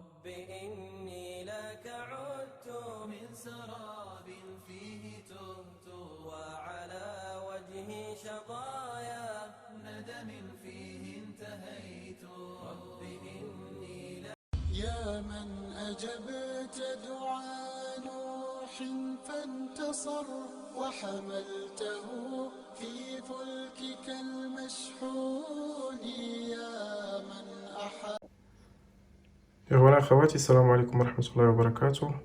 رب إني لك عدت من سراب فيه تهت وعلى وجهي شظايا ندم فيه انتهيت رب إني لك يا من أجبت دعاء نوح فانتصر وحملته في فلكك المشحون يا من أحب. إخوانا أخواتي، السلام عليكم ورحمة الله وبركاته.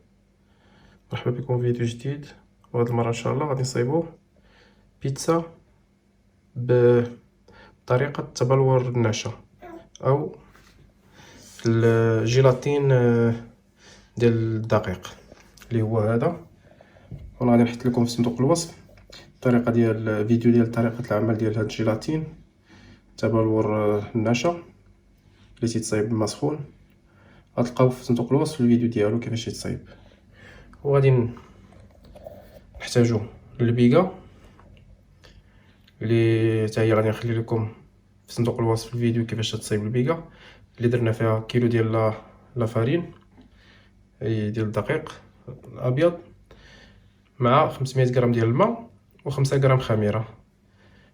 مرحبا بكم في فيديو جديد. وهاد المرة إن شاء الله غادي نصايبو بيتزا بطريقة تبلور النعشة أو الجيلاتين ديال الدقيق اللي هو هذا. وأنا غادي نحط لكم في صندوق الوصف الطريقة ديال الفيديو ديال طريقة العمل ديال هاد الجيلاتين تبلور النعشة اللي تيتصايب بالمسخون. غتلقاو في صندوق الوصف الفيديو ديالو كيفاش يتصايب. وغادي نحتاجو البيكا اللي حتى هي غادي نخلي لكم في صندوق الوصف الفيديو كيفاش تصايب البيكا اللي درنا فيها كيلو ديال لا فارين اي ديال الدقيق الابيض مع 500 غرام ديال الماء و5 غرام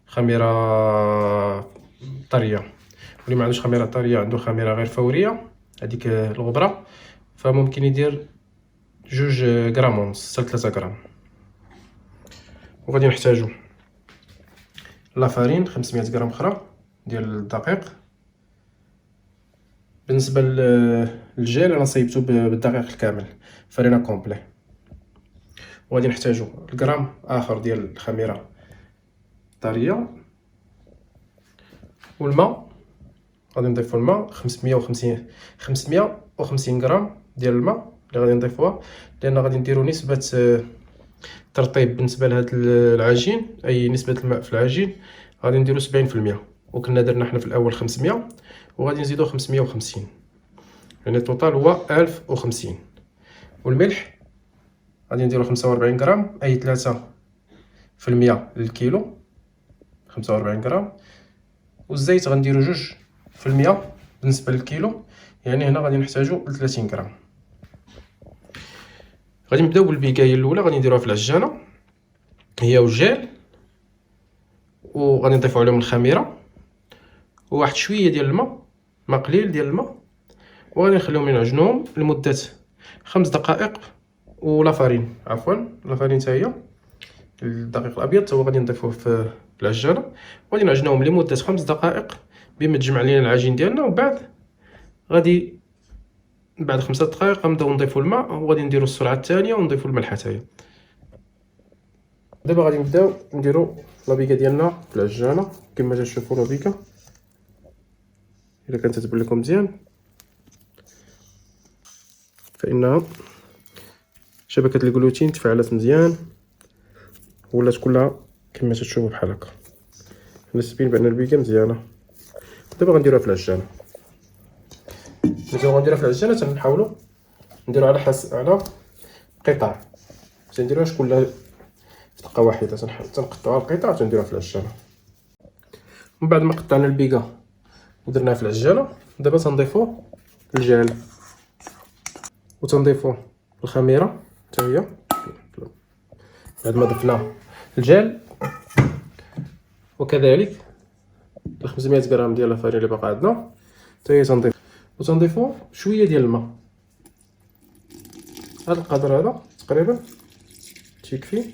خميره طريه. واللي ما عندوش خميره طريه عنده خميره غير فوريه هذيك الغبره، فممكن يدير 2 غرام ونص حتى 3 غرام. وغادي نحتاجو لا فارين 500 غرام اخرى ديال الدقيق. بالنسبه للجيل انا صايبته بالدقيق الكامل فرينه كومبلي. وغادي نحتاجو الغرام اخر ديال الخميره طريه والماء. غادي نضيفو الماء 550 غرام ديال الماء اللي غادي نضيفوها، لان غادي نديرو نسبه ترطيب بالنسبه لهاد العجين. اي نسبه الماء في العجين غادي نديرو 70%، وكنا درنا حنا في الاول 500 وغادي نزيدو 550، يعني التوتال هو 1050. والملح غادي نديرو 45 غرام اي 3% للكيلو 45 غرام. والزيت غنديرو 2% بالنسبه للكيلو، يعني هنا غادي نحتاجو 30 غرام. غادي نبداو بالبيكايه الاولى، غادي نديروها في العجانه هي والجيل، وغادي نضيفو عليهم الخميره وواحد شويه ديال الماء، ما قليل ديال الماء، وغادي نخليهم ينعجنوهم لمده 5 دقائق. ولا فارين لا فارين حتى هي الدقيق الابيض حتى هو غادي نضيفوه في العجانه، وغادي نعجنوهم لمده 5 دقائق بما تجمع لينا العجين ديالنا. وبعد غادي بعد 5 دقائق غنبداو نضيفو الماء، وغادي نديرو السرعه الثانيه ونضيفو الملح حتى هي. دابا غادي نبداو نديرو لابيكا ديالنا في العجانه كما تشوفوا. لابيكا الا كانت تبان لكم مزيان فانها شبكه الجلوتين تفاعلت مزيان ولات كلها كما تشوفوا بحال هكا. نسبين بان البيكا مزيانه. دابا غنديروها في العجانه. غنديروها في العجانه تنحاولوا نديرو على قطع، ما نديروهاش كلها في دقه واحده. تنقطعوا القطع وتنديروها في العجانه. ومن بعد ما قطعنا البيكا ودرناها في العجانه، دابا تنضيفوا الجال وتنضيفوا الخميره حتى هي. بعد ما ضفنا الجال وكذلك 500 غرام ديال الفارين اللي باقا عندنا حتى هي تنضيفوا شويه ديال الماء. هذا القدر هذا تقريبا تيكفي.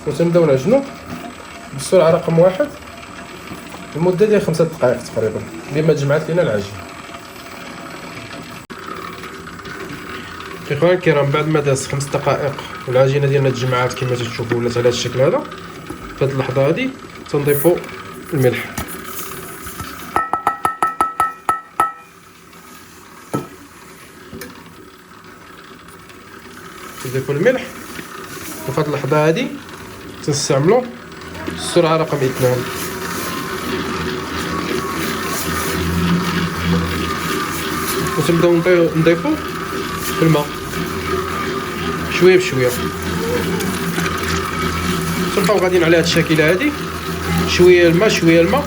وتنبداو نعجنو بالسرعه رقم 1 لمده ديال 5 دقائق تقريبا بما تجمعات لينا العجين. اخوان الكرام، بعد ما داز 5 دقائق والعجينه ديالنا تجمعات كما تشوفوا ولات على هذا الشكل هذا، في هذه اللحظه هذه تنضيفوا الملح. تضيفوا الملح، وفي هذه اللحظه هذه تنستعملوا السرعه رقم 2. وتبداو نضيفوا الماء شويه بشويه. تبقاو غاديين على هاد الشكل هادي، شويه الماء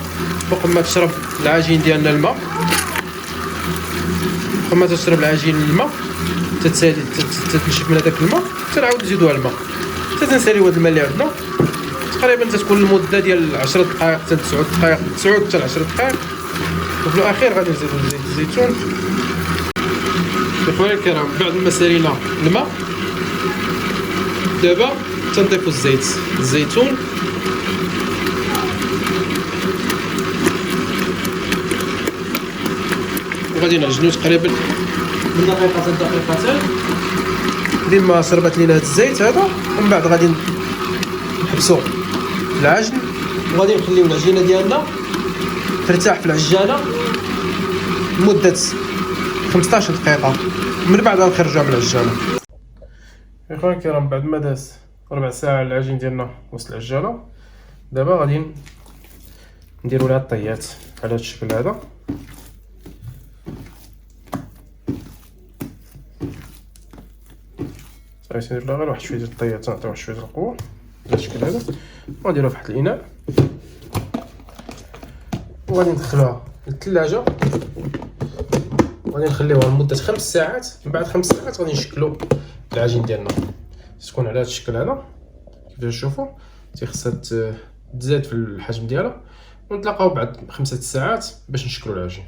فوق ما تشرب العجين ديالنا الماء. فما تشرب العجين الماء تتنشف من هذاك الماء، تنعاود نزيدوها الماء حتى تنساليو هذا الماء اللي عندنا. تقريبا تتكون المده ديال 10 دقائق حتى 9 دقائق، 9 حتى 10 دقائق. وفي الاخير غادي نزيدو زيت الزيتون. اخواني الكرام بعد ما سالينا الماء دابا تنضيفو الزيتون وغادي نعجنو تقريبا من دقيقه لدقيقتين لين ما شربت لينا هاد الزيت هذا. ومن بعد غادي نحبسو العجن وغادي نخليو العجينه ديالنا ترتاح في العجانه لمده 15 دقيقه. من بعد غنخرجوها من العجانه. اخواني الكرام بعد ما داز ربع ساعه العجين ديالنا وسط العجانه، دابا غادي نديرو لها الطيات على هذا الشكل هذا. صافي ندير لها غير واحد شويه ديال الطيات، نعطيو واحد شويه ديال القوه على الشكل هذا، وغنديروها في واحد الاناء وغادي ندخلوها للثلاجه. غادي نخليوها لمده 5 ساعات. من بعد 5 ساعات غادي نشكلو العجين ديالنا تكون على هذا الشكل هذا كيف تشوفوا. خصها تزاد في الحجم ديالها، ونتلاقاو بعد 5 ساعات باش نشكلو العجين.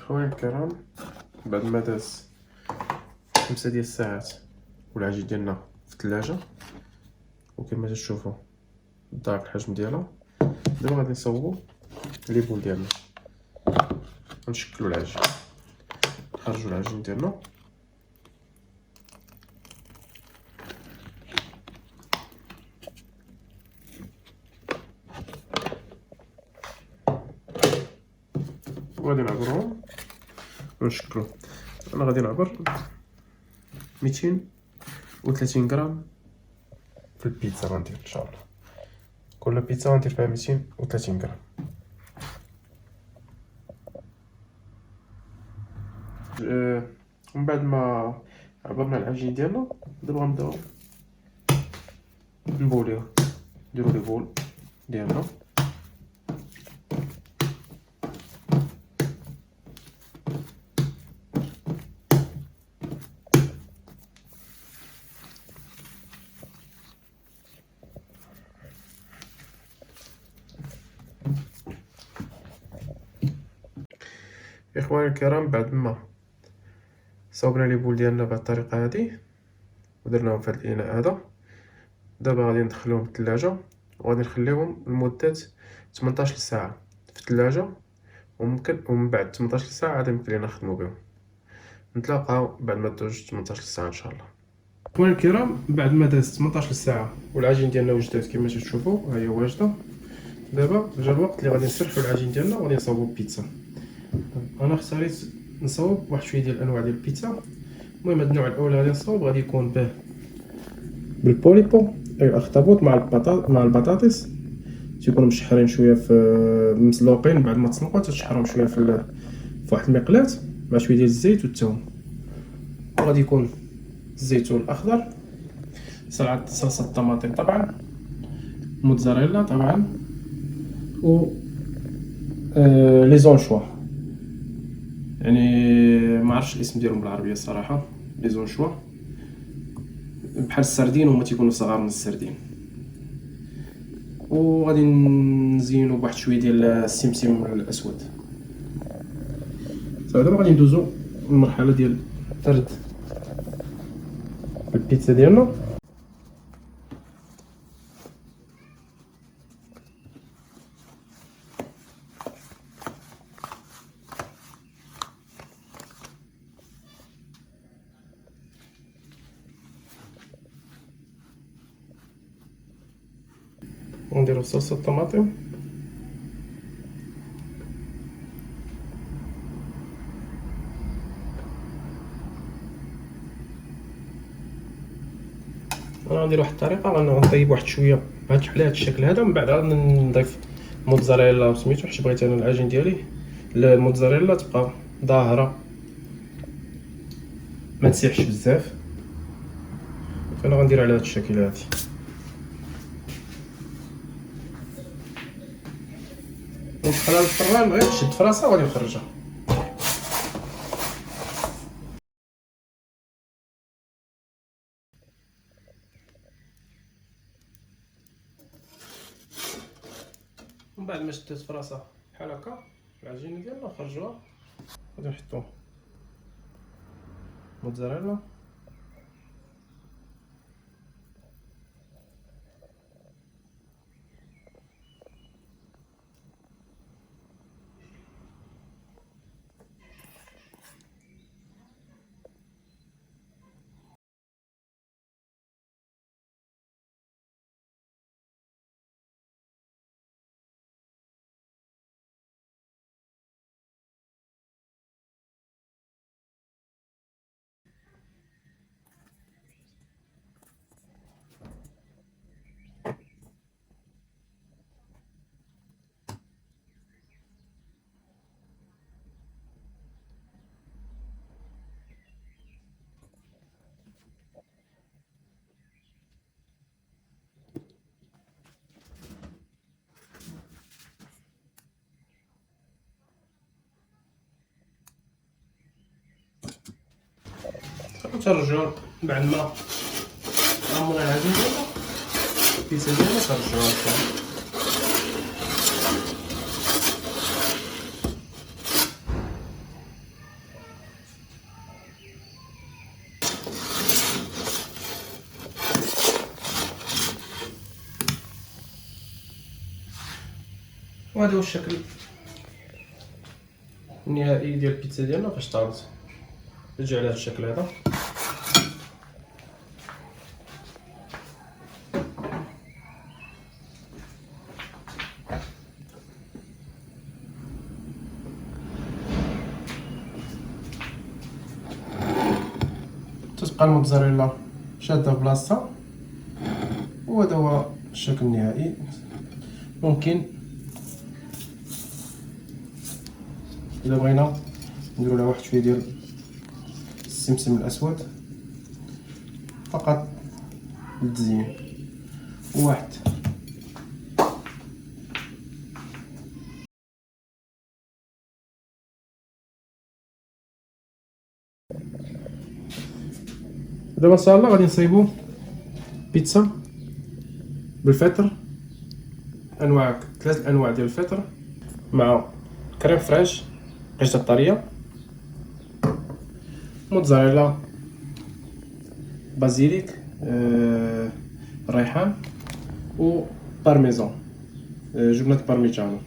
خويا الكرام بعد ما داز 5 ديال الساعات والعجين ديالنا في الثلاجه وكما تشوفوا ضاعف الحجم ديالها، دابا غادي نصوبو لي بول ديالنا ونشكلو العجين. نخرجو العجين ديالنا وغادي نعبروهم ونشكلو. انا غادي نعبر 230 غرام في البيتزا غندير ان شاء الله. كل بيتزا غندير فيها 230 غرام. ومن بعد ما عبرنا العجين ديالنا دابا غنبداو نبوليو. نديرو لي بول ديالنا اخواني الكرام. بعد ما صوبنا لي بول ديالنا بهذه الطريقه هذه ودرناهم في هذا الاناء هذا، دابا غادي ندخلوهم للثلاجه وغادي نخليهم لمده 18 ساعه في الثلاجه. ومن بعد 18 ساعه عاد يمكن لينا نخدموا بهم. نتلاقاو بعد ما تدوز 18 ساعه ان شاء الله. اخواني الكرام بعد ما داز 18 ساعه والعجين ديالنا وجدات كما تشوفوا ها هي واجده. دابا جا الوقت اللي غادي نسرحوا العجين ديالنا وغادي نصاوبوا بيتزا. انا اختاريت نصاوب واحد شويه ديال الانواع ديال البيتزا. المهم هاد النوع الاول غادي نصاوب غادي يكون به بالبوليبو اي الاخطبوط مع البطاطس، تيكونوا مشحرين شويه في مسلوقين. بعد ما تسلقوا تشحرهم شويه في واحد المقلاة مع شويه ديال الزيت والثوم. وغادي يكون الزيتون الاخضر، صلصه الطماطم طبعا، موتزاريلا طبعا، و لي زونشوا يعني ما عرفتش الاسم ديالهم بالعربيه الصراحه. لي زونشوا بحال السردين هما تيكونوا صغار من السردين. وغادي نزينو بواحد شويه ديال السمسم الاسود. صافي دابا غادي ندوزو للمرحله ديال فرد البيتزا ديالنا. ونديرو صلصه الطماطم انا غندير واحد الطريقه غنطيب واحد شويه على هذا الشكل هذا. من بعد غادي نضيف موتزاريلا سميتو حيت بغيت انا العجين ديالي الموتزاريلا تبقى ظاهره ما تسيحش بزاف. فانا غندير على هذا الشكل هذا انا الفران غير نشد في راسها وغادي نخرجها. من بعد ما شديت في راسها بحال هكا العجينه ديالنا نخرجوها، غادي نحطو موتزاريلا ترجعو بعد ما عمرنا العجين ديالنا البيتزا ديالنا ترجعوها للفرن. وهذا هو الشكل النهائي ديال البيتزا ديالنا فاش طابت. تجي على هذا الشكل هذا. تتبقى الموتزاريلا شاده في بلاصتها، وهذا هو الشكل النهائي. ممكن الا بغينا نديرو لها واحد شويه ديال السمسم الاسود فقط للتزيين، واحد دابا ان شاء الله غادي نصايبو بيتزا بالفطر، انواع 3 انواع ديال الفطر مع كريم فريش قشطه طريه، موتزاريلا، بازيليك، ريحان و بارميزان، جبنه بارميجانو.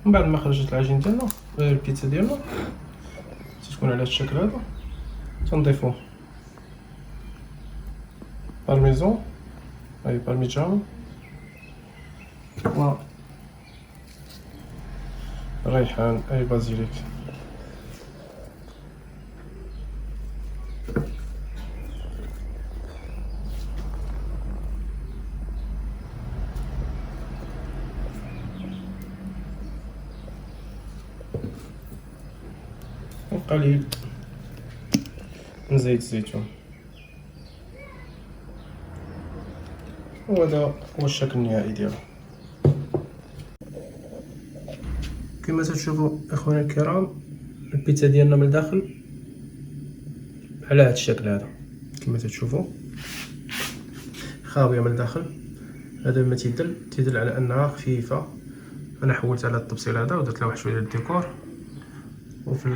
من بعد ما خرجت العجين ديالنا البيتزا ديالنا تكون على هذا الشكل هذا، تنضيفو بارميزان اي بارميجانو و ريحان اي بازيليك. وقليل من زيت الزيتون. وهذا هو الشكل النهائي ديالو. كما تشوفوا اخواني الكرام، البيتزا ديالنا من الداخل على هذا الشكل هذا كما تشوفوا، خاويه من الداخل. هذا ما تيدل على انها خفيفه. انا حولت على التبصيل هذا ودرت لها واحد شويه ديال الديكور، وفي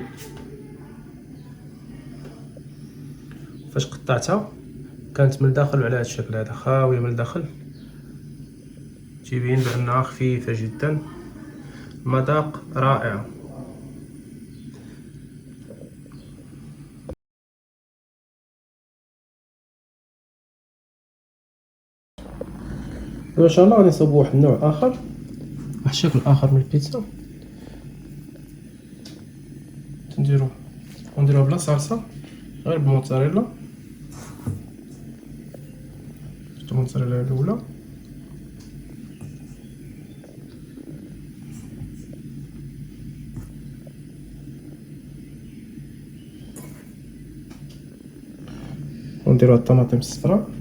فاش قطعتها كانت من الداخل على هذا الشكل هذا، خاويه من الداخل، تيبين بانها خفيفه جدا، مذاق رائع. دابا ان شاء الله غادي نصاوبو واحد النوع اخر، واحد الشكل اخر من البيتزا. نديروها بلا صلصه، غير بالموتزاريلا. الموتزاريلا الاولى، ونديرو الطماطم الصفراء،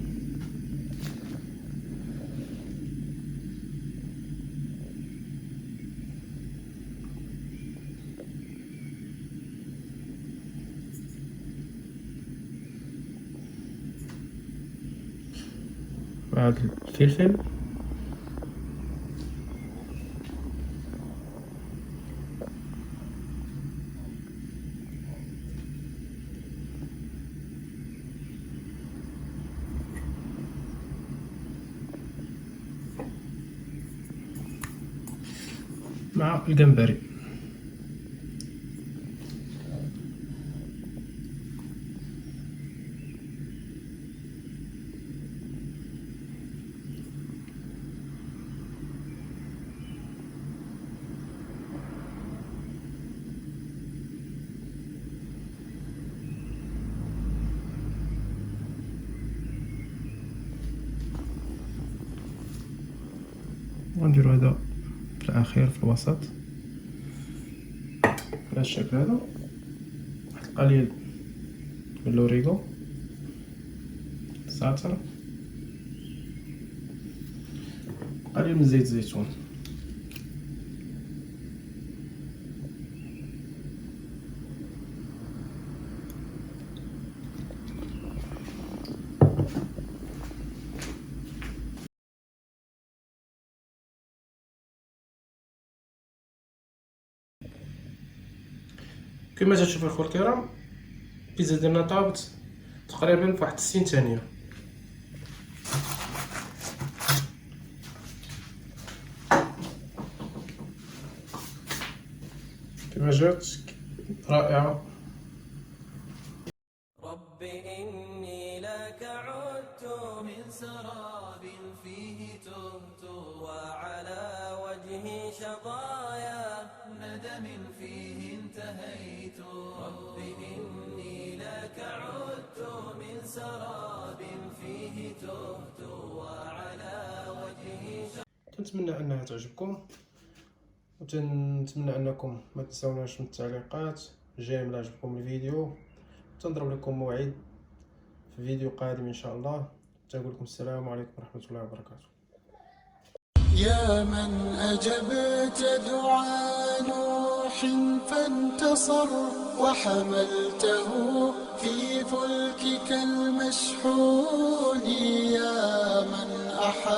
مع الفلفل، مع الجمبري. ونديرو هذا في الاخير في الوسط بهذا الشكل هذا. واحد القليل من لوريغو، زعتر، قليل من زيت الزيتون. كما تشوفوا اخوة الكرام، البيتزا ديالنا طابت تقريبا في واحد 60 ثانيه. كما جات رائعه. رب إني لك عدت من سراب فيه تهت، وعلى وجهي شظايا ندم فيه انتهيت. رب إني لك عدت من سراب فيه تهت، وعلى وجهي كنتمنى انها تعجبكم، وتنتمنى انكم ما تنساوناش من التعليقات جاي ملي عجبكم الفيديو. تنضرب لكم موعد في فيديو قادم ان شاء الله. تنقول لكم السلام عليكم ورحمه الله وبركاته. يا من أجبت دعاء نوح فانتصر، وحملته في فلكك المشحون. يا من أحب